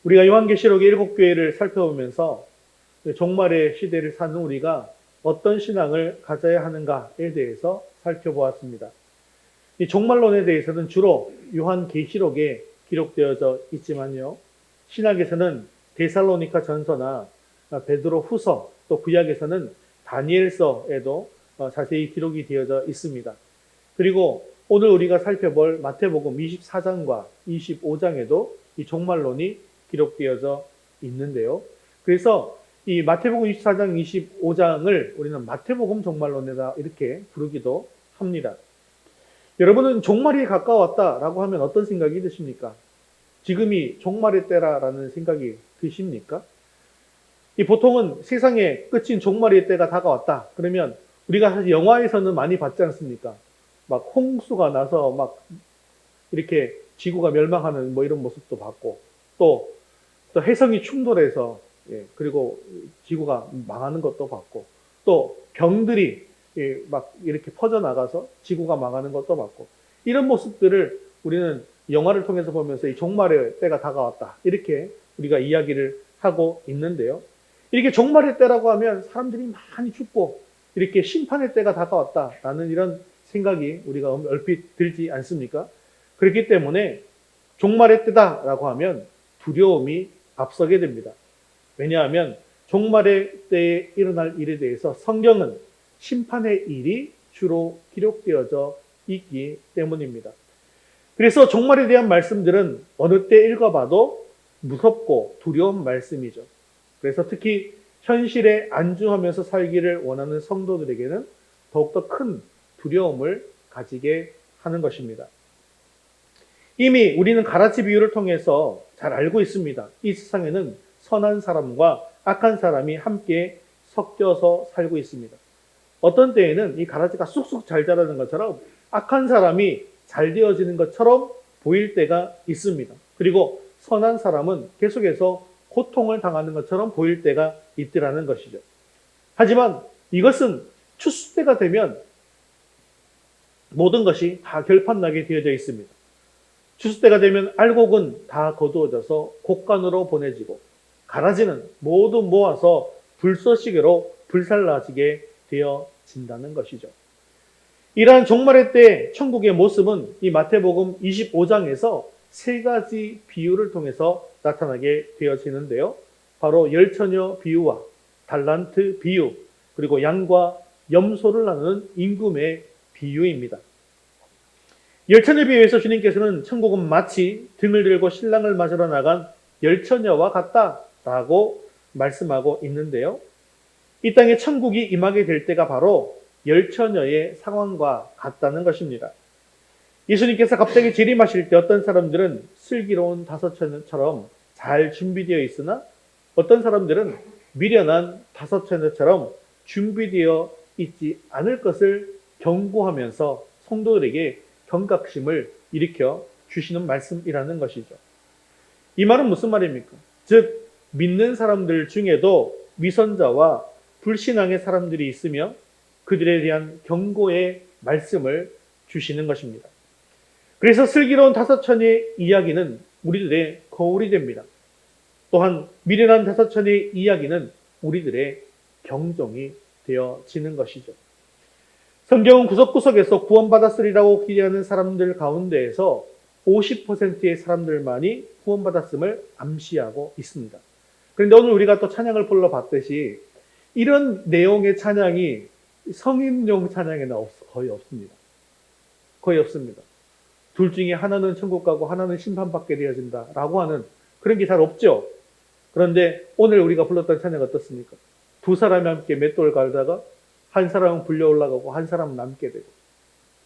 우리가 요한계시록의 7교회를 살펴보면서 종말의 시대를 사는 우리가 어떤 신앙을 가져야 하는가에 대해서 살펴보았습니다. 이 종말론에 대해서는 주로 요한계시록에 기록되어져 있지만요. 신약에서는 데살로니가 전서나 베드로 후서, 또 구약에서는 다니엘서에도 자세히 기록이 되어져 있습니다. 그리고 오늘 우리가 살펴볼 마태복음 24장과 25장에도 이 종말론이 기록되어져 있는데요. 그래서 이 마태복음 24장, 25장을 우리는 마태복음 종말론이다 이렇게 부르기도 합니다. 여러분은 종말이 가까웠다라고 하면 어떤 생각이 드십니까? 지금이 종말의 때라라는 생각이 드십니까? 이 보통은 세상의 끝인 종말의 때가 다가왔다. 그러면 우리가 사실 영화에서는 많이 봤지 않습니까? 막 홍수가 나서 막 이렇게 지구가 멸망하는 뭐 이런 모습도 봤고, 또 해성이 충돌해서 그리고 지구가 망하는 것도 봤고, 또 병들이 막 이렇게 퍼져나가서 지구가 망하는 것도 봤고, 이런 모습들을 우리는 영화를 통해서 보면서 이 종말의 때가 다가왔다 이렇게 우리가 이야기를 하고 있는데요. 이렇게 종말의 때라고 하면 사람들이 많이 죽고 이렇게 심판의 때가 다가왔다라는 이런 생각이 우리가 얼핏 들지 않습니까? 그렇기 때문에 종말의 때다라고 하면 두려움이 앞서게 됩니다. 왜냐하면 종말의 때에 일어날 일에 대해서 성경은 심판의 일이 주로 기록되어져 있기 때문입니다. 그래서 종말에 대한 말씀들은 어느 때 읽어봐도 무섭고 두려운 말씀이죠. 그래서 특히 현실에 안주하면서 살기를 원하는 성도들에게는 더욱더 큰 두려움을 가지게 하는 것입니다. 이미 우리는 가라지 비유를 통해서 잘 알고 있습니다. 이 세상에는 선한 사람과 악한 사람이 함께 섞여서 살고 있습니다. 어떤 때에는 이 가라지가 쑥쑥 잘 자라는 것처럼 악한 사람이 잘 되어지는 것처럼 보일 때가 있습니다. 그리고 선한 사람은 계속해서 고통을 당하는 것처럼 보일 때가 있더라는 것이죠. 하지만 이것은 추수 때가 되면 모든 것이 다 결판나게 되어져 있습니다. 추수 때가 되면 알곡은 다 거두어져서 곡간으로 보내지고 가라지는 모두 모아서 불쏘시개로 불살라지게 되어진다는 것이죠. 이러한 종말의 때 천국의 모습은 이 마태복음 25장에서 세 가지 비유를 통해서 나타나게 되어지는데요. 바로 열처녀 비유와 달란트 비유, 그리고 양과 염소를 나누는 임금의 비유입니다. 열처녀 비유에서 주님께서는 천국은 마치 등을 들고 신랑을 맞으러 나간 열처녀와 같다라고 말씀하고 있는데요. 이 땅에 천국이 임하게 될 때가 바로 열처녀의 상황과 같다는 것입니다. 예수님께서 갑자기 재림하실 때 어떤 사람들은 슬기로운 다섯처녀처럼 잘 준비되어 있으나 어떤 사람들은 미련한 다섯처녀처럼 준비되어 있지 않을 것을 경고하면서 성도들에게 경각심을 일으켜 주시는 말씀이라는 것이죠. 이 말은 무슨 말입니까? 즉 믿는 사람들 중에도 위선자와 불신앙의 사람들이 있으며 그들에 대한 경고의 말씀을 주시는 것입니다. 그래서 슬기로운 다섯처녀의 이야기는 우리들의 거울이 됩니다. 또한 미련한 다섯처녀의 이야기는 우리들의 경종이 되어지는 것이죠. 성경은 구석구석에서 구원받았으리라고 기대하는 사람들 가운데에서 50%의 사람들만이 구원받았음을 암시하고 있습니다. 그런데 오늘 우리가 또 찬양을 불러봤듯이 이런 내용의 찬양이 성인용 찬양에는 거의 없습니다. 거의 없습니다. 둘 중에 하나는 천국 가고 하나는 심판받게 되어진다라고 하는 그런 게 잘 없죠. 그런데 오늘 우리가 불렀던 찬양 어떻습니까? 두 사람이 함께 맷돌 갈다가 한 사람은 불려 올라가고 한 사람은 남게 되고,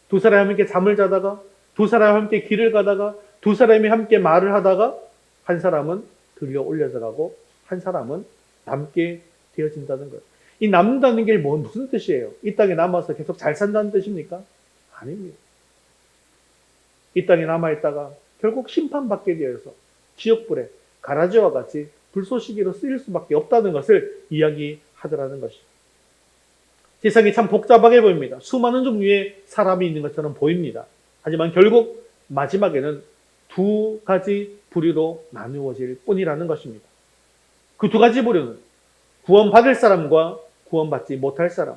두 사람이 함께 잠을 자다가 두 사람이 함께 길을 가다가 두 사람이 함께 말을 하다가 한 사람은 들려 올려져 가고 한 사람은 남게 되어진다는 거예요. 이 남는다는 게 무슨 뜻이에요? 이 땅에 남아서 계속 잘 산다는 뜻입니까? 아닙니다. 이 땅에 남아있다가 결국 심판받게 되어서 지옥불에 가라지와 같이 불쏘시개로 쓰일 수밖에 없다는 것을 이야기하더라는 것이죠. 세상이 참 복잡하게 보입니다. 수많은 종류의 사람이 있는 것처럼 보입니다. 하지만 결국 마지막에는 두 가지 부류로 나누어질 뿐이라는 것입니다. 그 두 가지 부류는 구원받을 사람과 구원받지 못할 사람,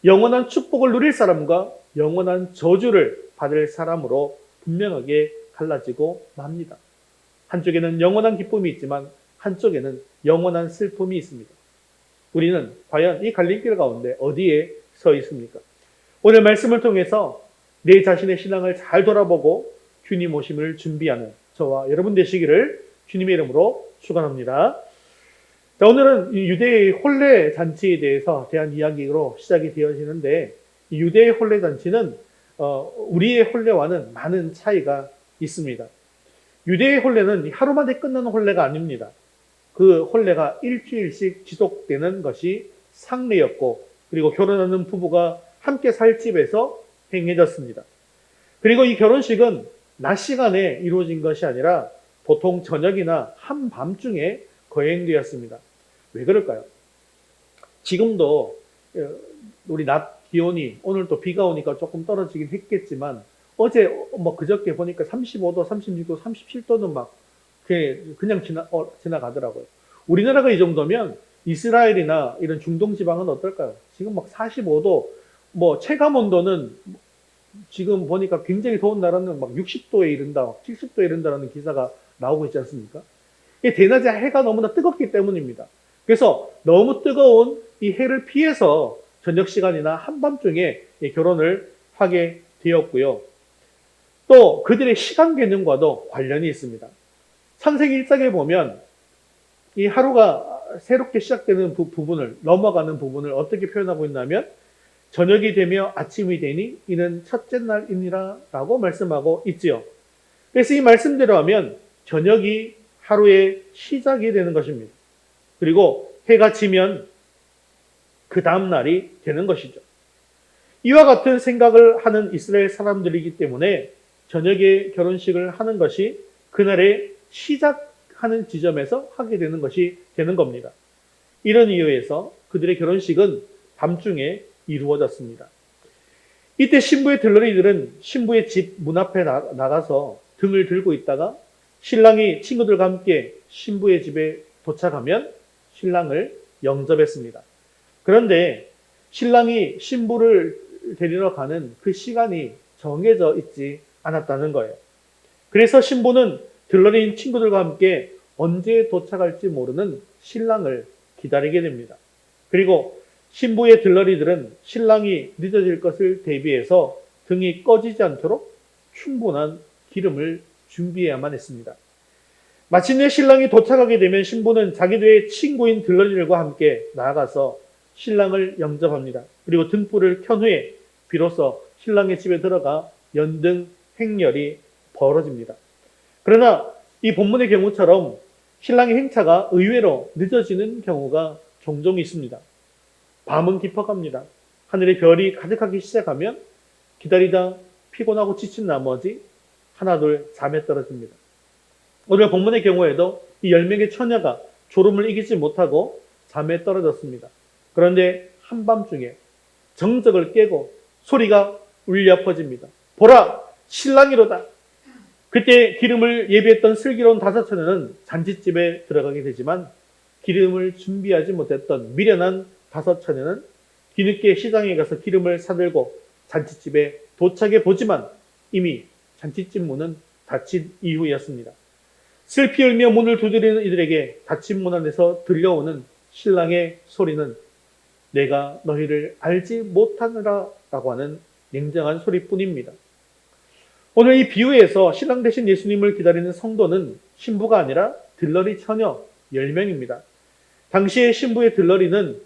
영원한 축복을 누릴 사람과 영원한 저주를 받을 사람으로 분명하게 갈라지고 맙니다. 한쪽에는 영원한 기쁨이 있지만 한쪽에는 영원한 슬픔이 있습니다. 우리는 과연 이 갈림길 가운데 어디에 서 있습니까? 오늘 말씀을 통해서 내 자신의 신앙을 잘 돌아보고 주님 오심을 준비하는 저와 여러분 되시기를 주님의 이름으로 축원합니다. 자, 오늘은 유대의 혼례 잔치에 대한 이야기로 시작이 되어지는데, 이 유대의 혼례 잔치는 우리의 혼례와는 많은 차이가 있습니다. 유대의 혼례는 하루 만에 끝나는 혼례가 아닙니다. 그 혼례가 일주일씩 지속되는 것이 상례였고, 그리고 결혼하는 부부가 함께 살 집에서 행해졌습니다. 그리고 이 결혼식은 낮 시간에 이루어진 것이 아니라 보통 저녁이나 한밤중에 거행되었습니다. 왜 그럴까요? 지금도 우리 낮 기온이 오늘 또 비가 오니까 조금 떨어지긴 했겠지만 어제 그저께 보니까 35도, 36도, 37도는 막 그냥 지나가더라고요. 우리나라가 이 정도면 이스라엘이나 이런 중동 지방은 어떨까요? 지금 막 45도, 체감 온도는 지금 보니까 굉장히 더운 나라는 막 60도에 이른다, 70도에 이른다라는 기사가 나오고 있지 않습니까? 이 대낮에 해가 너무나 뜨겁기 때문입니다. 그래서 너무 뜨거운 이 해를 피해서 저녁 시간이나 한밤중에 결혼을 하게 되었고요. 또 그들의 시간 개념과도 관련이 있습니다. 창세기 1장에 보면 이 하루가 새롭게 시작되는 부분을, 넘어가는 부분을 어떻게 표현하고 있냐면 저녁이 되며 아침이 되니 이는 첫째 날이니라 라고 말씀하고 있지요. 그래서 이 말씀대로 하면 저녁이 하루의 시작이 되는 것입니다. 그리고 해가 지면 그 다음 날이 되는 것이죠. 이와 같은 생각을 하는 이스라엘 사람들이기 때문에 저녁에 결혼식을 하는 것이 그날의 시작하는 지점에서 하게 되는 것이 되는 겁니다. 이런 이유에서 그들의 결혼식은 밤중에 이루어졌습니다. 이때 신부의 들러리들은 신부의 집 문 앞에 나가서 등을 들고 있다가 신랑이 친구들과 함께 신부의 집에 도착하면 신랑을 영접했습니다. 그런데 신랑이 신부를 데리러 가는 그 시간이 정해져 있지 않았다는 거예요. 그래서 신부는 들러리인 친구들과 함께 언제 도착할지 모르는 신랑을 기다리게 됩니다. 그리고 신부의 들러리들은 신랑이 늦어질 것을 대비해서 등이 꺼지지 않도록 충분한 기름을 준비해야만 했습니다. 마침내 신랑이 도착하게 되면 신부는 자기들의 친구인 들러리들과 함께 나아가서 신랑을 영접합니다. 그리고 등불을 켠 후에 비로소 신랑의 집에 들어가 연등 행렬이 벌어집니다. 그러나 이 본문의 경우처럼 신랑의 행차가 의외로 늦어지는 경우가 종종 있습니다. 밤은 깊어갑니다. 하늘에 별이 가득하기 시작하면 기다리다 피곤하고 지친 나머지 하나둘 잠에 떨어집니다. 오늘 본문의 경우에도 이 10명의 처녀가 졸음을 이기지 못하고 잠에 떨어졌습니다. 그런데 한밤중에 정적을 깨고 소리가 울려 퍼집니다. 보라! 신랑이로다! 그때 기름을 예비했던 슬기로운 5처녀는 잔치집에 들어가게 되지만 기름을 준비하지 못했던 미련한 5처녀는 뒤늦게 시장에 가서 기름을 사들고 잔치집에 도착해 보지만 이미 잔치집 문은 닫힌 이후였습니다. 슬피 울며 문을 두드리는 이들에게 닫힌 문 안에서 들려오는 신랑의 소리는 내가 너희를 알지 못하느라 라고 하는 냉정한 소리뿐입니다. 오늘 이 비유에서 신랑 대신 예수님을 기다리는 성도는 신부가 아니라 들러리 처녀 10명입니다. 당시에 신부의 들러리는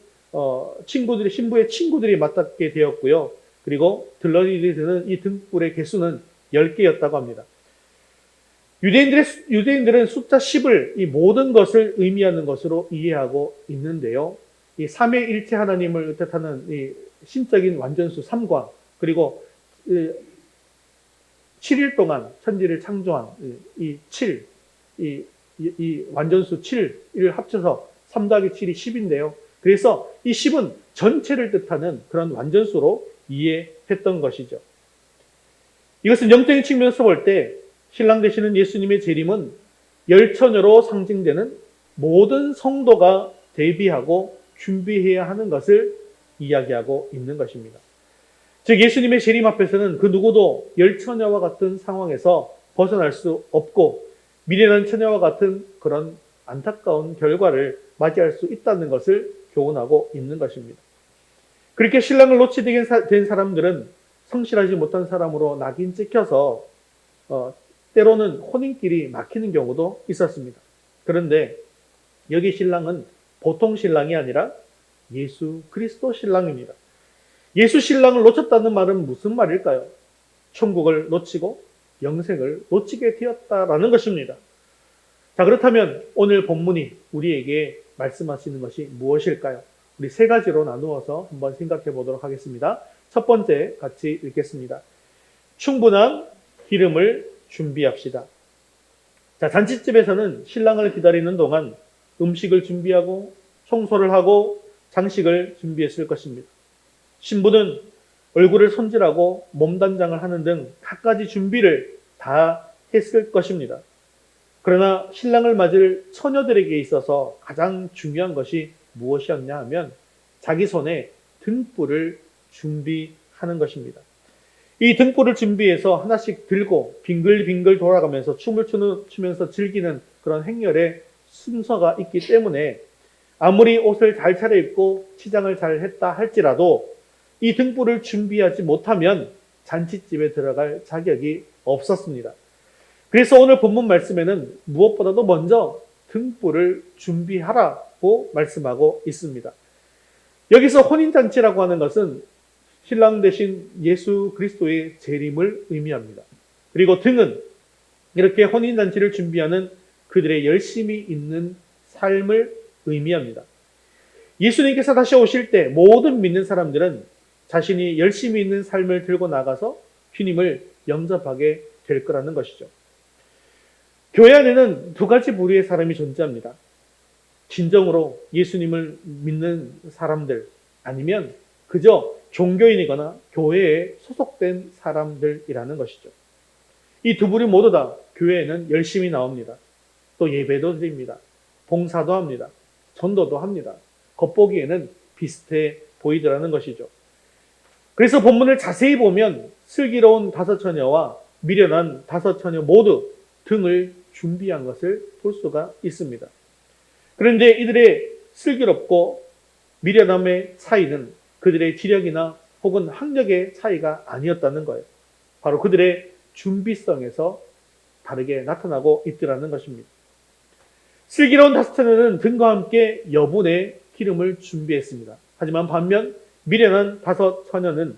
신부의 친구들이 맡게 되었고요. 그리고 들러리들이 드는 이 등불의 개수는 10개였다고 합니다. 유대인들은 숫자 10을 이 모든 것을 의미하는 것으로 이해하고 있는데요. 이 삼위일체 하나님을 뜻하는 이 신적인 완전수 3과 그리고 7일 동안 천지를 창조한 이 7, 이 완전수 7을 합쳐서 3 더하기 7이 10인데요. 그래서 이 10은 전체를 뜻하는 그런 완전수로 이해했던 것이죠. 이것은 영적인 측면에서 볼 때 신랑 되시는 예수님의 재림은 열처녀로 상징되는 모든 성도가 대비하고 준비해야 하는 것을 이야기하고 있는 것입니다. 즉 예수님의 재림 앞에서는 그 누구도 열처녀와 같은 상황에서 벗어날 수 없고 미련한 처녀와 같은 그런 안타까운 결과를 맞이할 수 있다는 것을 교훈하고 있는 것입니다. 그렇게 신랑을 놓치게 된 사람들은 성실하지 못한 사람으로 낙인 찍혀서 때로는 혼인길이 막히는 경우도 있었습니다. 그런데 여기 신랑은 보통 신랑이 아니라 예수 그리스도 신랑입니다. 예수 신랑을 놓쳤다는 말은 무슨 말일까요? 천국을 놓치고 영생을 놓치게 되었다라는 것입니다. 자, 그렇다면 오늘 본문이 우리에게 말씀하시는 것이 무엇일까요? 우리 세 가지로 나누어서 한번 생각해 보도록 하겠습니다. 첫 번째 같이 읽겠습니다. 충분한 기름을 준비합시다. 자, 잔치집에서는 신랑을 기다리는 동안 음식을 준비하고 청소를 하고 장식을 준비했을 것입니다. 신부는 얼굴을 손질하고 몸단장을 하는 등 갖가지 준비를 다 했을 것입니다. 그러나 신랑을 맞을 처녀들에게 있어서 가장 중요한 것이 무엇이었냐 하면 자기 손에 등불을 준비하는 것입니다. 이 등불을 준비해서 하나씩 들고 빙글빙글 돌아가면서 춤을 추면서 즐기는 그런 행렬의 순서가 있기 때문에 아무리 옷을 잘 차려입고 치장을 잘 했다 할지라도 이 등불을 준비하지 못하면 잔치집에 들어갈 자격이 없었습니다. 그래서 오늘 본문 말씀에는 무엇보다도 먼저 등불을 준비하라고 말씀하고 있습니다. 여기서 혼인잔치라고 하는 것은 신랑 대신 예수 그리스도의 재림을 의미합니다. 그리고 등은 이렇게 혼인잔치를 준비하는 그들의 열심히 있는 삶을 의미합니다. 예수님께서 다시 오실 때 모든 믿는 사람들은 자신이 열심히 있는 삶을 들고 나가서 주님을 영접하게 될 거라는 것이죠. 교회 안에는 두 가지 부류의 사람이 존재합니다. 진정으로 예수님을 믿는 사람들 아니면 그저 종교인이거나 교회에 소속된 사람들이라는 것이죠. 이 두 부류 모두 다 교회에는 열심히 나옵니다. 또 예배도 드립니다. 봉사도 합니다. 전도도 합니다. 겉보기에는 비슷해 보이더라는 것이죠. 그래서 본문을 자세히 보면 슬기로운 다섯 처녀와 미련한 다섯 처녀 모두 등을 준비한 것을 볼 수가 있습니다. 그런데 이들의 슬기롭고 미련함의 차이는 그들의 지력이나 혹은 학력의 차이가 아니었다는 거예요. 바로 그들의 준비성에서 다르게 나타나고 있더라는 것입니다. 슬기로운 다섯 처녀는 등과 함께 여분의 기름을 준비했습니다. 하지만 반면 미련한 다섯 처녀는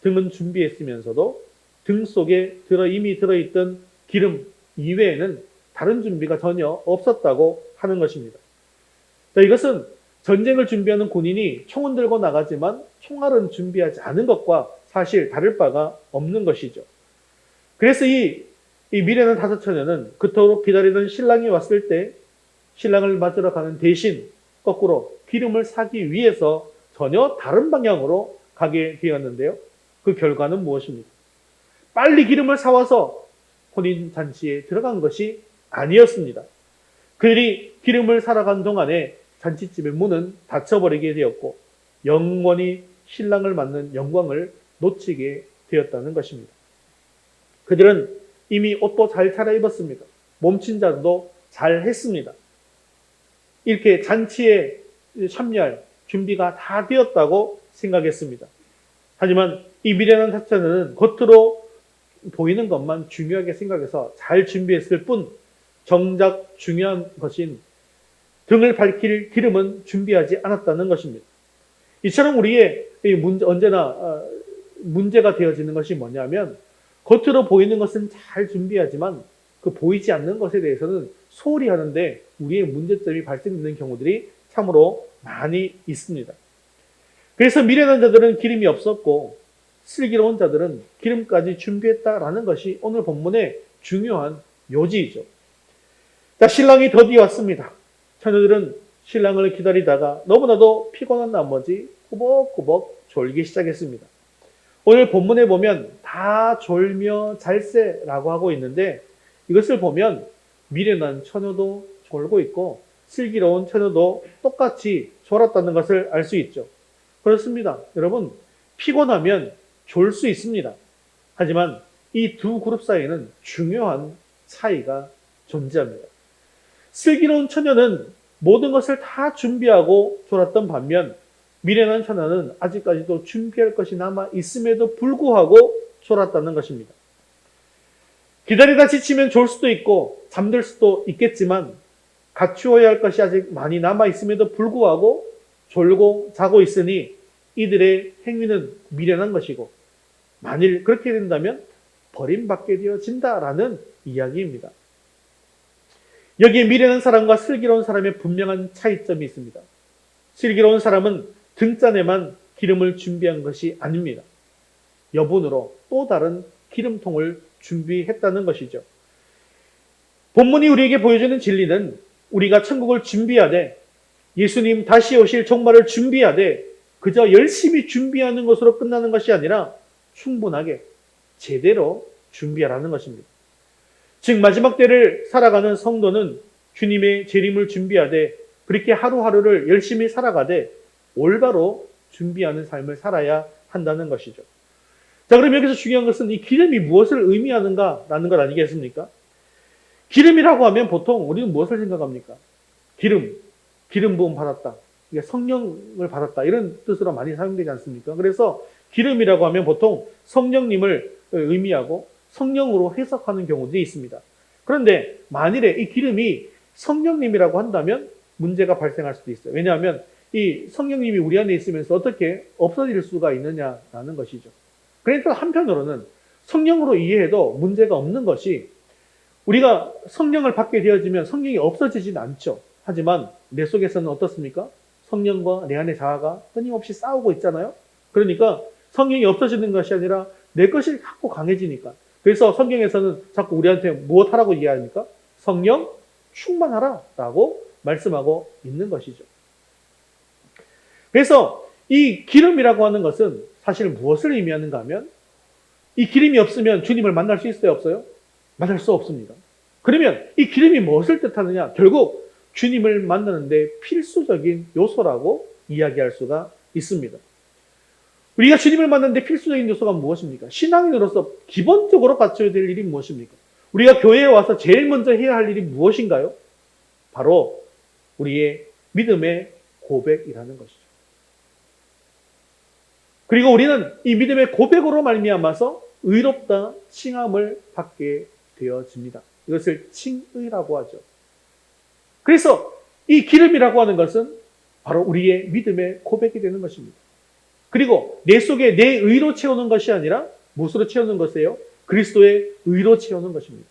등은 준비했으면서도 등 속에 이미 들어있던 기름 이외에는 다른 준비가 전혀 없었다고 하는 것입니다. 자, 이것은 전쟁을 준비하는 군인이 총은 들고 나가지만 총알은 준비하지 않은 것과 사실 다를 바가 없는 것이죠. 그래서 이 미련한 다섯 처녀는 그토록 기다리던 신랑이 왔을 때 신랑을 맞으러 가는 대신 거꾸로 기름을 사기 위해서 전혀 다른 방향으로 가게 되었는데요. 그 결과는 무엇입니까? 빨리 기름을 사와서 혼인잔치에 들어간 것이 아니었습니다. 그들이 기름을 사러 간 동안에 잔치집의 문은 닫혀버리게 되었고 영원히 신랑을 맞는 영광을 놓치게 되었다는 것입니다. 그들은 이미 옷도 잘 차려입었습니다. 몸친자도 잘 했습니다. 이렇게 잔치에 참여할 준비가 다 되었다고 생각했습니다. 하지만 이 미련한 사처는 겉으로 보이는 것만 중요하게 생각해서 잘 준비했을 뿐 정작 중요한 것인 등을 밝힐 기름은 준비하지 않았다는 것입니다. 이처럼 우리의 언제나 문제가 되어지는 것이 뭐냐면 겉으로 보이는 것은 잘 준비하지만 그 보이지 않는 것에 대해서는 소홀히 하는데 우리의 문제점이 발생되는 경우들이 참으로 많이 있습니다. 그래서 미련한 자들은 기름이 없었고 슬기로운 자들은 기름까지 준비했다라는 것이 오늘 본문의 중요한 요지이죠. 자, 신랑이 드디어 왔습니다. 처녀들은 신랑을 기다리다가 너무나도 피곤한 나머지 꾸벅꾸벅 졸기 시작했습니다. 오늘 본문에 보면 다 졸며 잘세라고 하고 있는데 이것을 보면 미련한 처녀도 졸고 있고 슬기로운 처녀도 똑같이 졸았다는 것을 알 수 있죠. 그렇습니다. 여러분, 피곤하면 졸 수 있습니다. 하지만 이 두 그룹 사이에는 중요한 차이가 존재합니다. 슬기로운 처녀는 모든 것을 다 준비하고 졸았던 반면 미련한 처녀는 아직까지도 준비할 것이 남아 있음에도 불구하고 졸았다는 것입니다. 기다리다 지치면 졸 수도 있고 잠들 수도 있겠지만 갖추어야 할 것이 아직 많이 남아 있음에도 불구하고 졸고 자고 있으니 이들의 행위는 미련한 것이고 만일 그렇게 된다면 버림받게 되어진다라는 이야기입니다. 여기에 미련한 사람과 슬기로운 사람의 분명한 차이점이 있습니다. 슬기로운 사람은 등잔에만 기름을 준비한 것이 아닙니다. 여분으로 또 다른 기름통을 준비했다는 것이죠. 본문이 우리에게 보여주는 진리는 우리가 천국을 준비하되 예수님 다시 오실 종말을 준비하되 그저 열심히 준비하는 것으로 끝나는 것이 아니라 충분하게 제대로 준비하라는 것입니다. 즉 마지막 때를 살아가는 성도는 주님의 재림을 준비하되 그렇게 하루하루를 열심히 살아가되 올바로 준비하는 삶을 살아야 한다는 것이죠. 자, 그럼 여기서 중요한 것은 이 기름이 무엇을 의미하는가라는 것 아니겠습니까? 기름이라고 하면 보통 우리는 무엇을 생각합니까? 기름 부음 받았다. 이게 성령을 받았다. 이런 뜻으로 많이 사용되지 않습니까? 그래서 기름이라고 하면 보통 성령님을 의미하고 성령으로 해석하는 경우들이 있습니다. 그런데 만일에 이 기름이 성령님이라고 한다면 문제가 발생할 수도 있어요. 왜냐하면 이 성령님이 우리 안에 있으면서 어떻게 없어질 수가 있느냐라는 것이죠. 그러니까 한편으로는 성령으로 이해해도 문제가 없는 것이 우리가 성령을 받게 되어지면 성령이 없어지진 않죠. 하지만 내 속에서는 어떻습니까? 성령과 내 안의 자아가 끊임없이 싸우고 있잖아요. 그러니까 성령이 없어지는 것이 아니라 내 것이 자꾸 강해지니까. 그래서 성경에서는 자꾸 우리한테 무엇하라고 이해합니까? 성령 충만하라 라고 말씀하고 있는 것이죠. 그래서 이 기름이라고 하는 것은 사실 무엇을 의미하는가 하면 이 기름이 없으면 주님을 만날 수 있어요? 없어요? 만날 수 없습니다. 그러면 이 기름이 무엇을 뜻하느냐? 결국 주님을 만나는데 필수적인 요소라고 이야기할 수가 있습니다. 우리가 주님을 만나는데 필수적인 요소가 무엇입니까? 신앙인으로서 기본적으로 갖춰야 될 일이 무엇입니까? 우리가 교회에 와서 제일 먼저 해야 할 일이 무엇인가요? 바로 우리의 믿음의 고백이라는 것이죠. 그리고 우리는 이 믿음의 고백으로 말미암아서 의롭다 칭함을 받게 되어집니다. 이것을 칭의라고 하죠. 그래서 이 기름이라고 하는 것은 바로 우리의 믿음의 고백이 되는 것입니다. 그리고 내 속에 내 의로 채우는 것이 아니라 무엇으로 채우는 것이에요? 그리스도의 의로 채우는 것입니다.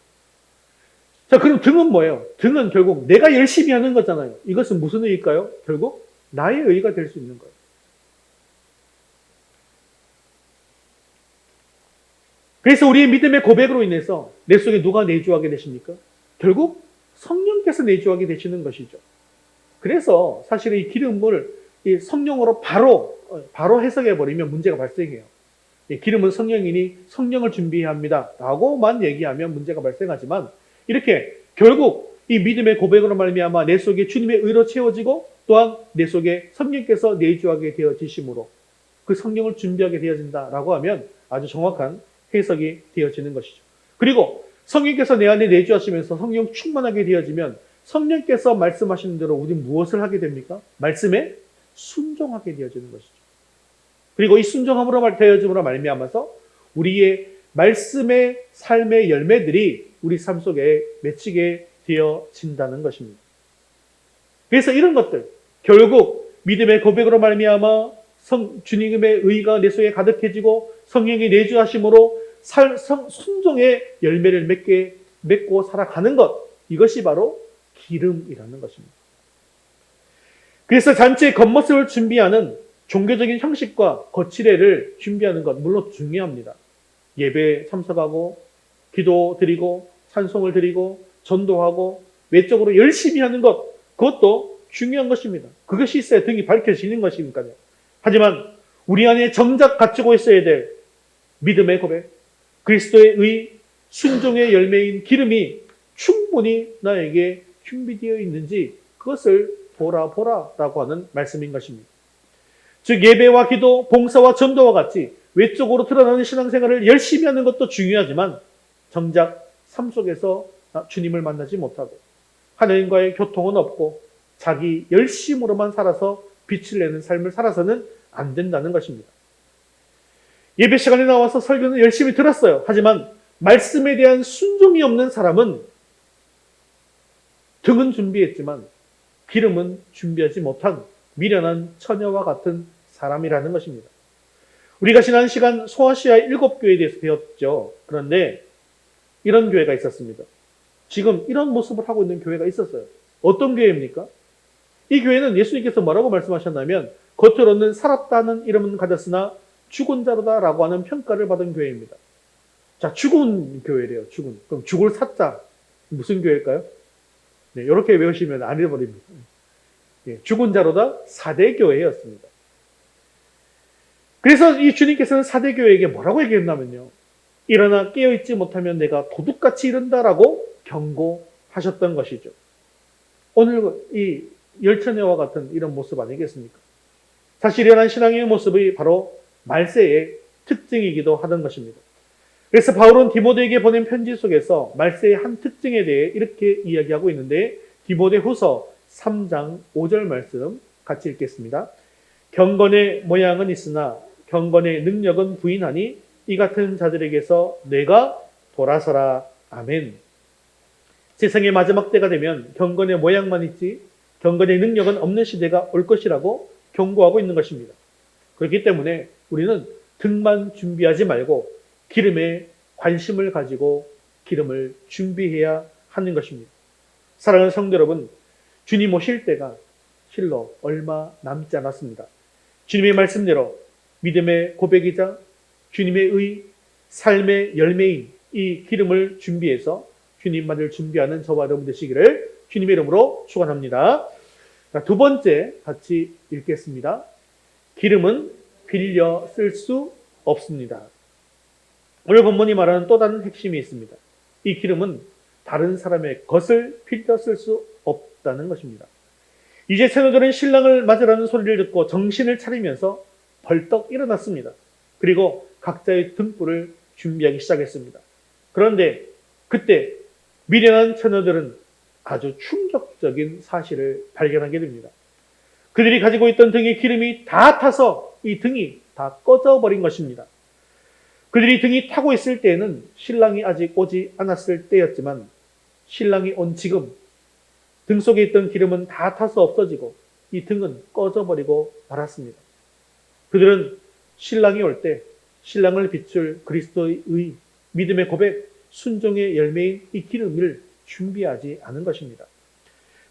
자, 그럼 등은 뭐예요? 등은 결국 내가 열심히 하는 거잖아요. 이것은 무슨 의일까요? 결국 나의 의가 될 수 있는 거예요. 그래서 우리의 믿음의 고백으로 인해서 내 속에 누가 내주하게 되십니까? 결국 성령께서 내주하게 되시는 것이죠. 그래서 사실 이 기름을 이 성령으로 바로 해석해버리면 문제가 발생해요. 기름은 성령이니 성령을 준비해야 합니다. 라고만 얘기하면 문제가 발생하지만 이렇게 결국 이 믿음의 고백으로 말미암아 내 속에 주님의 의로 채워지고 또한 내 속에 성령께서 내주하게 되어지심으로 그 성령을 준비하게 되어진다라고 하면 아주 정확한 해석이 되어지는 것이죠. 그리고 성령께서 내 안에 내주하시면서 성령 충만하게 되어지면 성령께서 말씀하시는 대로 우리는 무엇을 하게 됩니까? 말씀에 순종하게 되어지는 것이죠. 그리고 이 순종함으로 되어짐으로 말미암아서 우리의 말씀의 삶의 열매들이 우리 삶 속에 맺히게 되어진다는 것입니다. 그래서 이런 것들 결국 믿음의 고백으로 말미암아 주님의 의가 내 속에 가득해지고 성령이 내주하심으로 순종의 열매를 맺고 살아가는 것, 이것이 바로 기름이라는 것입니다. 그래서 잔치의 겉모습을 준비하는 종교적인 형식과 거칠애를 준비하는 것 물론 중요합니다. 예배에 참석하고 기도 드리고 찬송을 드리고 전도하고 외적으로 열심히 하는 것, 그것도 중요한 것입니다. 그것이 있어야 등이 밝혀지는 것이니까요. 하지만 우리 안에 정작 갖추고 있어야 될 믿음의 고백, 그리스도의 의, 순종의 열매인 기름이 충분히 나에게 준비되어 있는지 그것을 보라라고 하는 말씀인 것입니다. 즉 예배와 기도, 봉사와 전도와 같이 외적으로 드러나는 신앙생활을 열심히 하는 것도 중요하지만 정작 삶 속에서 주님을 만나지 못하고 하나님과의 교통은 없고 자기 열심으로만 살아서 빛을 내는 삶을 살아서는 안 된다는 것입니다. 예배 시간에 나와서 설교는 열심히 들었어요. 하지만 말씀에 대한 순종이 없는 사람은 등은 준비했지만 기름은 준비하지 못한 미련한 처녀와 같은 사람이라는 것입니다. 우리가 지난 시간 소아시아 7교회에 대해서 배웠죠. 그런데 이런 교회가 있었습니다. 지금 이런 모습을 하고 있는 교회가 있었어요. 어떤 교회입니까? 이 교회는 예수님께서 뭐라고 말씀하셨냐면 겉으로는 살았다는 이름은 가졌으나 죽은 자로다라고 하는 평가를 받은 교회입니다. 자, 죽은 교회래요. 죽은. 그럼 죽을 사자 무슨 교회일까요? 네, 이렇게 외우시면 안 잃어버립니다. 네, 죽은 자로다 4대 교회였습니다. 그래서 이 주님께서는 4대 교회에게 뭐라고 얘기했냐면요. 일어나 깨어있지 못하면 내가 도둑같이 이른다라고 경고하셨던 것이죠. 오늘 이 열처녀와 같은 이런 모습 아니겠습니까? 사실 일어난 신앙의 모습이 바로 말세의 특징이기도 하던 것입니다. 그래서 바울은 디모데에게 보낸 편지 속에서 말세의 한 특징에 대해 이렇게 이야기하고 있는데 디모데후서 3장 5절 말씀 같이 읽겠습니다. 경건의 모양은 있으나 경건의 능력은 부인하니 이 같은 자들에게서 내가 돌아서라. 아멘. 세상의 마지막 때가 되면 경건의 모양만 있지 경건의 능력은 없는 시대가 올 것이라고 경고하고 있는 것입니다. 그렇기 때문에 우리는 등만 준비하지 말고 기름에 관심을 가지고 기름을 준비해야 하는 것입니다. 사랑하는 성도 여러분, 주님 오실 때가 실로 얼마 남지 않았습니다. 주님의 말씀대로 믿음의 고백이자 주님의 의, 삶의 열매인 이 기름을 준비해서 주님만을 준비하는 저와 여러분 되시기를 주님의 이름으로 축원합니다. 자, 두 번째 같이 읽겠습니다. 기름은 빌려 쓸 수 없습니다. 오늘 본문이 말하는 또 다른 핵심이 있습니다. 이 기름은 다른 사람의 것을 빌려 쓸 수 없다는 것입니다. 이제 처녀들은 신랑을 맞으라는 소리를 듣고 정신을 차리면서 벌떡 일어났습니다. 그리고 각자의 등불을 준비하기 시작했습니다. 그런데 그때 미련한 처녀들은 아주 충격적인 사실을 발견하게 됩니다. 그들이 가지고 있던 등에 기름이 다 타서 이 등이 다 꺼져버린 것입니다. 그들이 등이 타고 있을 때에는 신랑이 아직 오지 않았을 때였지만 신랑이 온 지금 등 속에 있던 기름은 다 타서 없어지고 이 등은 꺼져버리고 말았습니다. 그들은 신랑이 올 때 신랑을 비출 그리스도의 의, 믿음의 고백, 순종의 열매인 이 기름을 준비하지 않은 것입니다.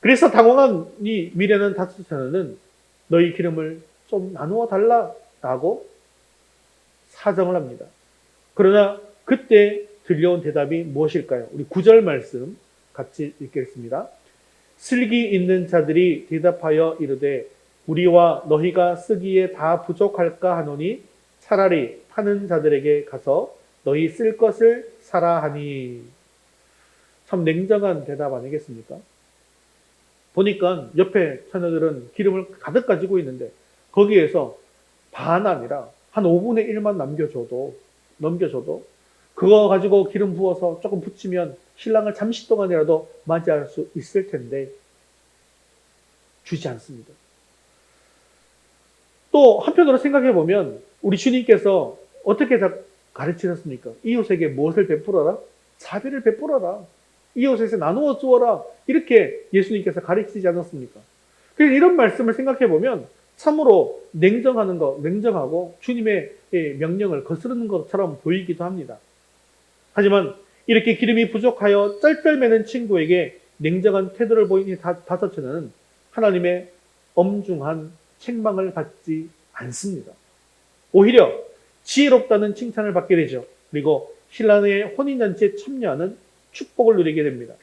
그래서 당황한 이 미련한 다섯 처녀는 너희 기름을 좀 나누어 달라라고 사정을 합니다. 그러나 그때 들려온 대답이 무엇일까요? 우리 9절 말씀 같이 읽겠습니다. 슬기 있는 자들이 대답하여 이르되 우리와 너희가 쓰기에 다 부족할까 하노니 차라리 파는 자들에게 가서 너희 쓸 것을 사라 하니. 참 냉정한 대답 아니겠습니까? 보니까 옆에 처녀들은 기름을 가득 가지고 있는데 거기에서 반 아니라 한 5분의 1만 넘겨줘도 그거 가지고 기름 부어서 조금 붙이면 신랑을 잠시 동안이라도 맞이할 수 있을 텐데 주지 않습니다. 또 한편으로 생각해 보면 우리 주님께서 어떻게 가르치셨습니까? 이웃에게 무엇을 베풀어라? 자비를 베풀어라. 이웃에게 나누어 주어라. 이렇게 예수님께서 가르치지 않았습니까? 그래서 이런 말씀을 생각해 보면 참으로 냉정하고 주님의 명령을 거스르는 것처럼 보이기도 합니다. 하지만 이렇게 기름이 부족하여 쩔쩔매는 친구에게 냉정한 태도를 보인 이 다섯 처녀는 하나님의 엄중한 책망을 받지 않습니다. 오히려 지혜롭다는 칭찬을 받게 되죠. 그리고 신랑의 혼인잔치에 참여하는 축복을 누리게 됩니다.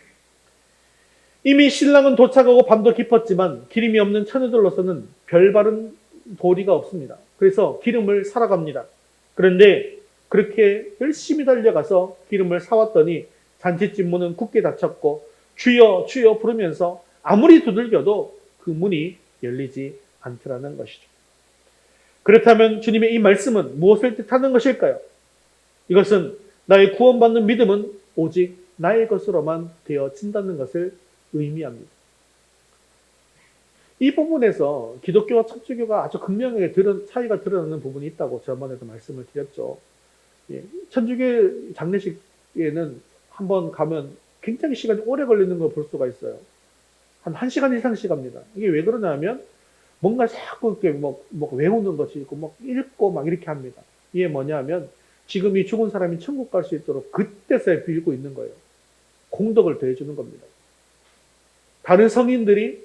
이미 신랑은 도착하고 밤도 깊었지만 기름이 없는 처녀들로서는 별바른 도리가 없습니다. 그래서 기름을 사러 갑니다. 그런데 그렇게 열심히 달려가서 기름을 사왔더니 잔치집 문은 굳게 닫혔고 주여 주여 부르면서 아무리 두들겨도 그 문이 열리지 않더라는 것이죠. 그렇다면 주님의 이 말씀은 무엇을 뜻하는 것일까요? 이것은 나의 구원받는 믿음은 오직 나의 것으로만 되어진다는 것을 의미합니다. 이 부분에서 기독교와 천주교가 아주 극명하게 차이가 드러나는 부분이 있다고 저번에도 말씀을 드렸죠. 천주교 장례식에는 한번 가면 굉장히 시간이 오래 걸리는 걸 볼 수가 있어요. 한 1시간 이상씩 합니다. 이게 왜 그러냐면 뭔가 자꾸 이렇게 외우는 것이 있고 읽고 막 이렇게 합니다. 이게 뭐냐면 지금 이 죽은 사람이 천국 갈 수 있도록 그때서야 빌고 있는 거예요. 공덕을 더해주는 겁니다. 다른 성인들이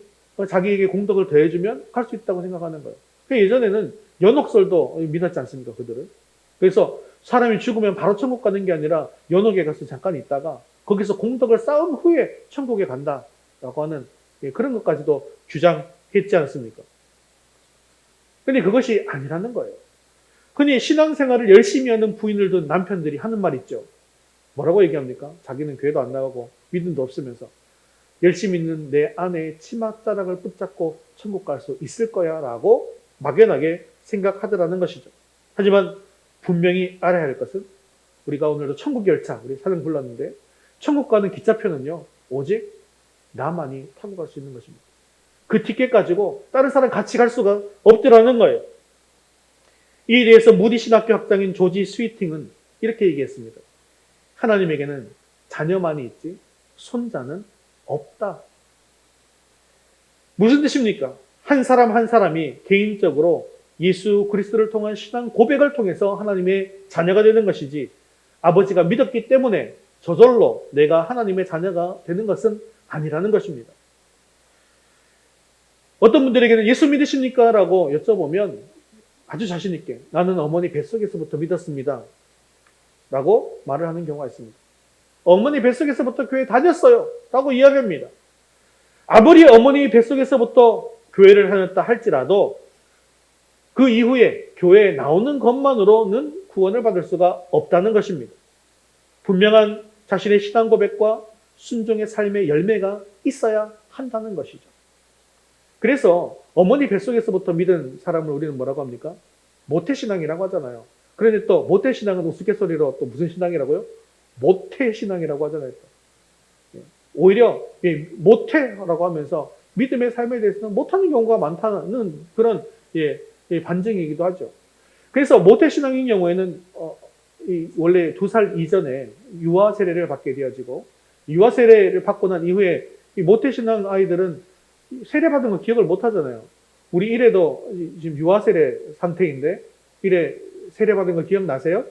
자기에게 공덕을 더해주면 갈 수 있다고 생각하는 거예요. 예전에는 연옥설도 믿었지 않습니까, 그들은? 그래서 사람이 죽으면 바로 천국 가는 게 아니라 연옥에 가서 잠깐 있다가 거기서 공덕을 쌓은 후에 천국에 간다라고 하는 그런 것까지도 주장했지 않습니까? 근데 그것이 아니라는 거예요. 흔히 신앙생활을 열심히 하는 부인을 둔 남편들이 하는 말 있죠. 뭐라고 얘기합니까? 자기는 교회도 안 나가고 믿음도 없으면서 열심히 있는 내 아내의 치맛자락을 붙잡고 천국 갈 수 있을 거야 라고 막연하게 생각하더라는 것이죠. 하지만 분명히 알아야 할 것은 우리가 오늘도 천국 열차, 우리 사령 불렀는데 천국 가는 기차표는요, 오직 나만이 타고 갈 수 있는 것입니다. 그 티켓 가지고 다른 사람 같이 갈 수가 없더라는 거예요. 이에 대해서 무디 신학교 학장인 조지 스위팅은 이렇게 얘기했습니다. 하나님에게는 자녀만이 있지 손자는 없다. 무슨 뜻입니까? 한 사람 한 사람이 개인적으로 예수 그리스도를 통한 신앙 고백을 통해서 하나님의 자녀가 되는 것이지 아버지가 믿었기 때문에 저절로 내가 하나님의 자녀가 되는 것은 아니라는 것입니다. 어떤 분들에게는 예수 믿으십니까? 라고 여쭤보면 아주 자신 있게 나는 어머니 뱃속에서부터 믿었습니다. 라고 말을 하는 경우가 있습니다. 어머니 뱃속에서부터 교회 다녔어요. 라고 이야기합니다. 아무리 어머니 뱃속에서부터 교회를 다녔다 할지라도 그 이후에 교회에 나오는 것만으로는 구원을 받을 수가 없다는 것입니다. 분명한 자신의 신앙 고백과 순종의 삶의 열매가 있어야 한다는 것이죠. 그래서 어머니 뱃속에서부터 믿은 사람을 우리는 뭐라고 합니까? 모태신앙이라고 하잖아요. 그런데 또 모태신앙은 우스갯소리로 또 무슨 신앙이라고요? 모태신앙이라고 하잖아요. 오히려 모태라고 하면서 믿음의 삶에 대해서는 못하는 경우가 많다는 그런 반증이기도 하죠. 그래서 모태신앙인 경우에는 원래 2살 이전에 유아 세례를 받게 되어지고 유아 세례를 받고 난 이후에 이 모태신앙 아이들은 세례받은 거 기억을 못 하잖아요. 우리 이래도 지금 유아 세례 상태인데 이래 세례받은 거 기억나세요?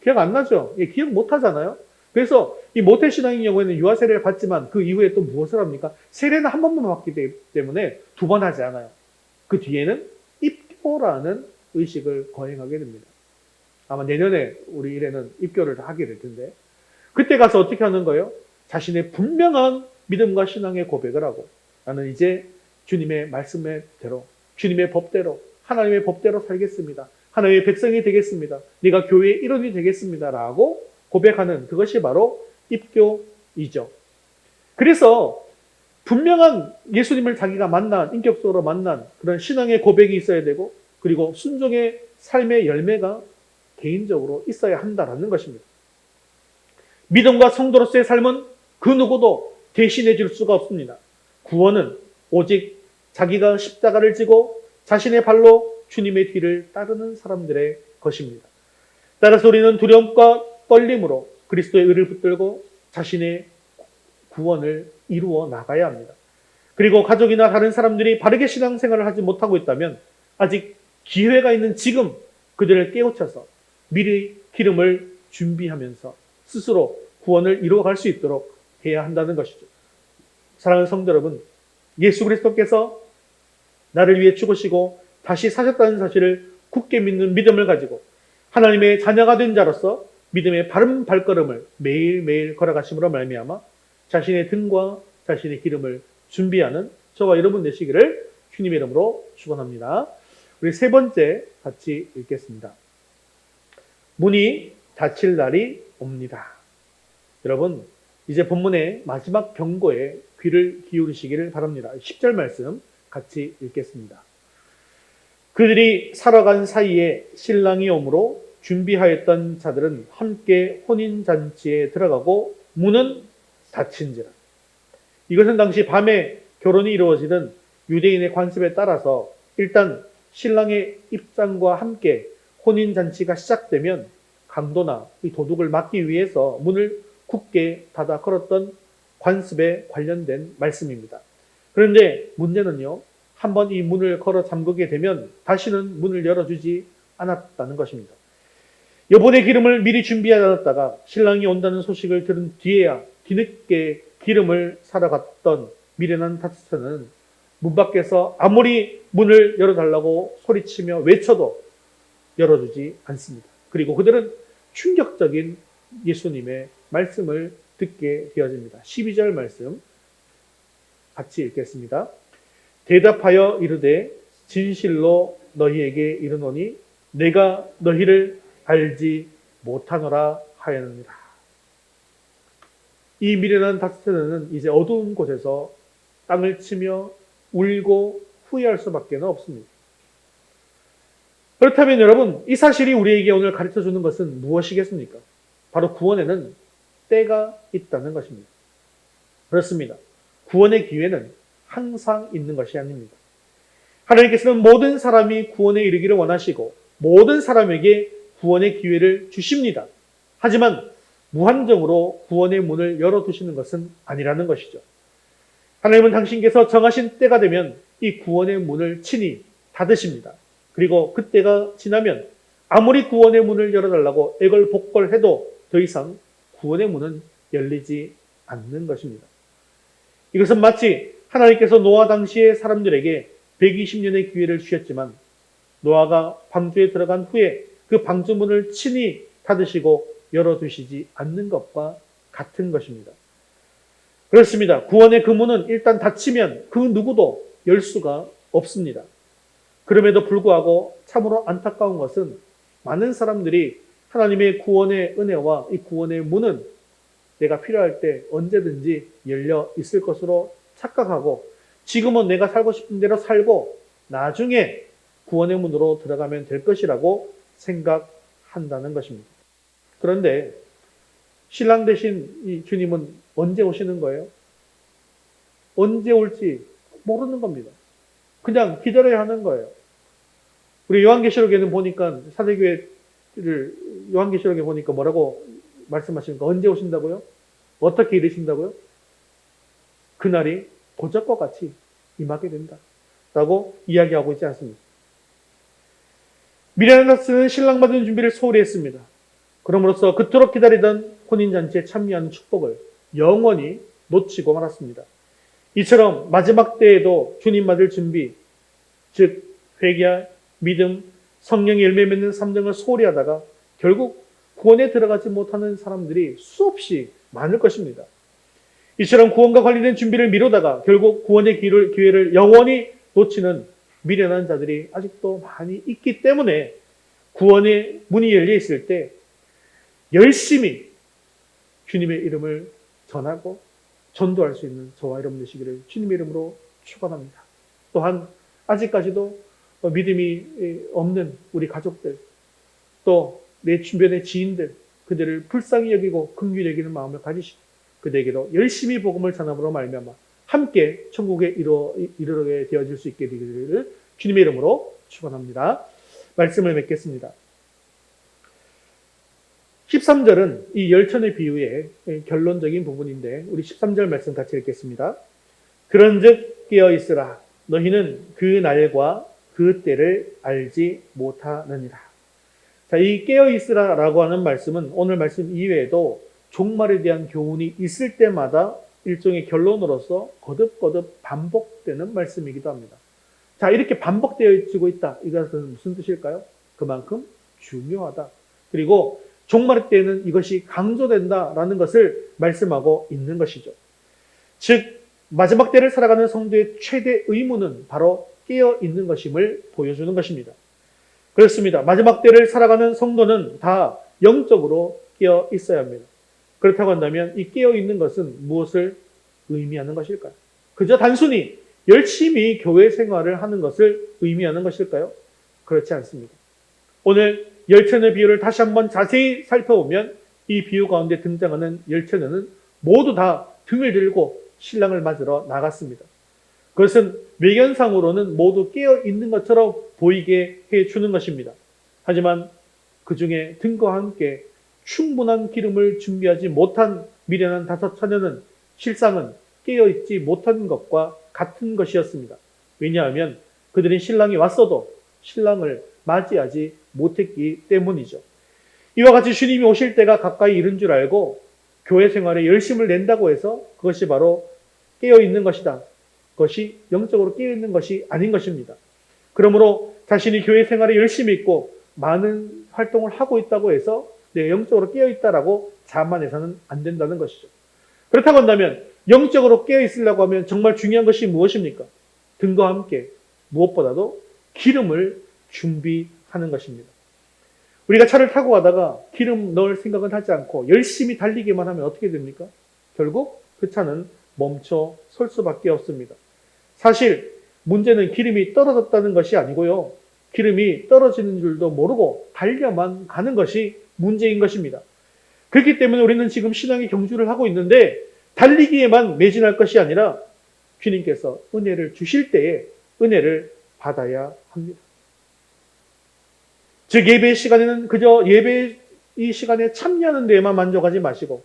기억 안 나죠? 기억 못 하잖아요. 그래서 이 모태신앙인 경우에는 유아 세례를 받지만 그 이후에 또 무엇을 합니까? 세례는 한 번만 받기 때문에 2번 하지 않아요. 그 뒤에는 입교라는 의식을 거행하게 됩니다. 아마 내년에 우리 일에는 입교를 하게 될 텐데 그때 가서 어떻게 하는 거예요? 자신의 분명한 믿음과 신앙의 고백을 하고 나는 이제 주님의 말씀대로 주님의 법대로 하나님의 법대로 살겠습니다. 하나님의 백성이 되겠습니다. 네가 교회의 일원이 되겠습니다. 라고 고백하는 그것이 바로 입교이죠. 그래서 분명한 예수님을 자기가 만난 인격적으로 만난 그런 신앙의 고백이 있어야 되고 그리고 순종의 삶의 열매가 개인적으로 있어야 한다라는 것입니다. 믿음과 성도로서의 삶은 그 누구도 대신해 줄 수가 없습니다. 구원은 오직 자기가 십자가를 지고 자신의 발로 주님의 뒤를 따르는 사람들의 것입니다. 따라서 우리는 두려움과 떨림으로 그리스도의 의를 붙들고 자신의 구원을 이루어 나가야 합니다. 그리고 가족이나 다른 사람들이 바르게 신앙생활을 하지 못하고 있다면 아직 기회가 있는 지금 그들을 깨우쳐서 미리 기름을 준비하면서 스스로 구원을 이루어갈 수 있도록 해야 한다는 것이죠. 사랑하는 성도 여러분, 예수 그리스도께서 나를 위해 죽으시고 다시 사셨다는 사실을 굳게 믿는 믿음을 가지고 하나님의 자녀가 된 자로서 믿음의 바른 발걸음을 매일매일 걸어가심으로 말미암아 자신의 등과 자신의 기름을 준비하는 저와 여러분 되시기를 주님의 이름으로 축원합니다. 우리 세 번째 같이 읽겠습니다. 문이 닫힐 날이 옵니다. 여러분, 이제 본문의 마지막 경고에 귀를 기울이시기를 바랍니다. 10절 말씀 같이 읽겠습니다. 그들이 살아간 사이에 신랑이 오므로 준비하였던 자들은 함께 혼인잔치에 들어가고 문은 닫힌지라. 이것은 당시 밤에 결혼이 이루어지던 유대인의 관습에 따라서 일단 신랑의 입장과 함께 혼인잔치가 시작되면 강도나 이 도둑을 막기 위해서 문을 굳게 닫아 걸었던 관습에 관련된 말씀입니다. 그런데 문제는요, 한번 이 문을 걸어 잠그게 되면 다시는 문을 열어주지 않았다는 것입니다. 여본의 기름을 미리 준비해놨다가 신랑이 온다는 소식을 들은 뒤에야 뒤늦게 기름을 사러 갔던 미련한 다스는 문 밖에서 아무리 문을 열어달라고 소리치며 외쳐도 열어주지 않습니다. 그리고 그들은 충격적인 예수님의 말씀을 듣게 되어집니다. 12절 말씀 같이 읽겠습니다. 대답하여 이르되 진실로 너희에게 이르노니 내가 너희를 알지 못하노라 하였느니라. 이 미련한 다스테는 이제 어두운 곳에서 땅을 치며 울고 후회할 수밖에 없습니다. 그렇다면 여러분, 이 사실이 우리에게 오늘 가르쳐주는 것은 무엇이겠습니까? 바로 구원에는 때가 있다는 것입니다. 그렇습니다. 구원의 기회는 항상 있는 것이 아닙니다. 하나님께서는 모든 사람이 구원에 이르기를 원하시고 모든 사람에게 구원의 기회를 주십니다. 하지만 무한정으로 구원의 문을 열어두시는 것은 아니라는 것이죠. 하나님은 당신께서 정하신 때가 되면 이 구원의 문을 친히 닫으십니다. 그리고 그때가 지나면 아무리 구원의 문을 열어달라고 애걸복걸해도 더 이상 구원의 문은 열리지 않는 것입니다. 이것은 마치 하나님께서 노아 당시의 사람들에게 120년의 기회를 주셨지만 노아가 방주에 들어간 후에 그 방주문을 친히 닫으시고 열어두시지 않는 것과 같은 것입니다. 그렇습니다. 구원의 그 문은 일단 닫히면 그 누구도 열 수가 없습니다. 그럼에도 불구하고 참으로 안타까운 것은 많은 사람들이 하나님의 구원의 은혜와 이 구원의 문은 내가 필요할 때 언제든지 열려 있을 것으로 착각하고 지금은 내가 살고 싶은 대로 살고 나중에 구원의 문으로 들어가면 될 것이라고 생각한다는 것입니다. 그런데 신랑 되신 이 주님은 언제 오시는 거예요? 언제 올지 모르는 겁니다. 그냥 기다려야 하는 거예요. 우리 요한계시록에는 보니까 사대교회를 요한계시록에 보니까 뭐라고 말씀하십니까? 언제 오신다고요? 어떻게 이르신다고요? 그날이 도적과 같이 임하게 된다 라고 이야기하고 있지 않습니까? 미련한 다스는 신랑 받은 준비를 소홀히 했습니다. 그럼으로써 그토록 기다리던 혼인잔치에 참여하는 축복을 영원히 놓치고 말았습니다. 이처럼 마지막 때에도 주님 맞을 준비, 즉 회개, 믿음, 성령의 열매 맺는 삶 등을 소홀히 하다가 결국 구원에 들어가지 못하는 사람들이 수없이 많을 것입니다. 이처럼 구원과 관련된 준비를 미루다가 결국 구원의 기회를 영원히 놓치는 미련한 자들이 아직도 많이 있기 때문에 구원의 문이 열려 있을 때 열심히 주님의 이름을 전하고 전도할 수 있는 저와 여러분 되시기를 주님의 이름으로 축원합니다. 또한 아직까지도 믿음이 없는 우리 가족들, 또 내 주변의 지인들, 그들을 불쌍히 여기고 긍휼히 여기는 마음을 가지시고 그들에게도 열심히 복음을 전함으로 말미암아 함께 천국에 이르게 되어질 수 있게 되기를 주님의 이름으로 축원합니다. 말씀을 맺겠습니다. 13절은 이 열천의 비유의 결론적인 부분인데 우리 13절 말씀 같이 읽겠습니다. 그런즉 깨어있으라 너희는 그 날과 그 때를 알지 못하느니라. 자, 이 깨어있으라라고 하는 말씀은 오늘 말씀 이외에도 종말에 대한 교훈이 있을 때마다 일종의 결론으로서 거듭거듭 반복되는 말씀이기도 합니다. 자, 이렇게 반복되어지고 있다. 이것은 무슨 뜻일까요? 그만큼 중요하다. 그리고 종말 때에는 이것이 강조된다라는 것을 말씀하고 있는 것이죠. 즉 마지막 때를 살아가는 성도의 최대 의무는 바로 깨어 있는 것임을 보여주는 것입니다. 그렇습니다. 마지막 때를 살아가는 성도는 다 영적으로 깨어 있어야 합니다. 그렇다고 한다면 이 깨어있는 것은 무엇을 의미하는 것일까요? 그저 단순히 열심히 교회 생활을 하는 것을 의미하는 것일까요? 그렇지 않습니다. 오늘 열처녀 비유를 다시 한번 자세히 살펴보면 이 비유 가운데 등장하는 열처녀는 모두 다 등을 들고 신랑을 맞으러 나갔습니다. 그것은 외견상으로는 모두 깨어있는 것처럼 보이게 해주는 것입니다. 하지만 그 중에 등과 함께 충분한 기름을 준비하지 못한 미련한 5 처녀는 실상은 깨어있지 못한 것과 같은 것이었습니다. 왜냐하면 그들은 신랑이 왔어도 신랑을 맞이하지 못했기 때문이죠. 이와 같이 주님이 오실 때가 가까이 이른 줄 알고 교회 생활에 열심을 낸다고 해서 그것이 바로 깨어있는 것이다. 그것이 영적으로 깨어있는 것이 아닌 것입니다. 그러므로 자신이 교회 생활에 열심히 있고 많은 활동을 하고 있다고 해서 내가 영적으로 깨어있다라고 자만해서는 안 된다는 것이죠. 그렇다고 한다면 영적으로 깨어있으려고 하면 정말 중요한 것이 무엇입니까? 등과 함께 무엇보다도 기름을 준비하는 것입니다. 우리가 차를 타고 가다가 기름 넣을 생각은 하지 않고 열심히 달리기만 하면 어떻게 됩니까? 결국 그 차는 멈춰 설 수밖에 없습니다. 사실 문제는 기름이 떨어졌다는 것이 아니고요. 기름이 떨어지는 줄도 모르고 달려만 가는 것이 문제인 것입니다. 그렇기 때문에 우리는 지금 신앙의 경주를 하고 있는데 달리기에만 매진할 것이 아니라 주님께서 은혜를 주실 때에 은혜를 받아야 합니다. 즉 예배 시간에는 그저 예배 이 시간에 참여하는 데에만 만족하지 마시고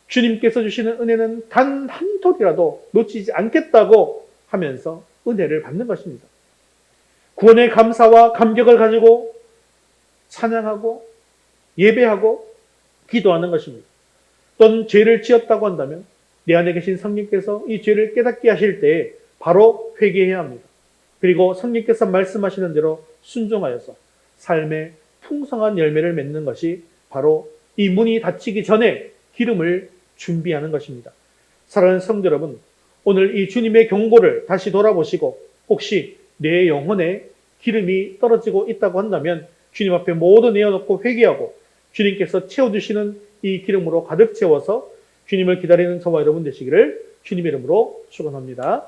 주님께서 주시는 은혜는 단 한 톨이라도 놓치지 않겠다고 하면서 은혜를 받는 것입니다. 구원의 감사와 감격을 가지고 찬양하고 예배하고 기도하는 것입니다. 또는 죄를 지었다고 한다면 내 안에 계신 성령께서 이 죄를 깨닫게 하실 때에 바로 회개해야 합니다. 그리고 성령께서 말씀하시는 대로 순종하여서 삶의 풍성한 열매를 맺는 것이 바로 이 문이 닫히기 전에 기름을 준비하는 것입니다. 사랑하는 성도 여러분, 오늘 이 주님의 경고를 다시 돌아보시고 혹시 내 영혼에 기름이 떨어지고 있다고 한다면 주님 앞에 모두 내어놓고 회개하고 주님께서 채워주시는 이 기름으로 가득 채워서 주님을 기다리는 저와 여러분 되시기를 주님의 이름으로 축원합니다.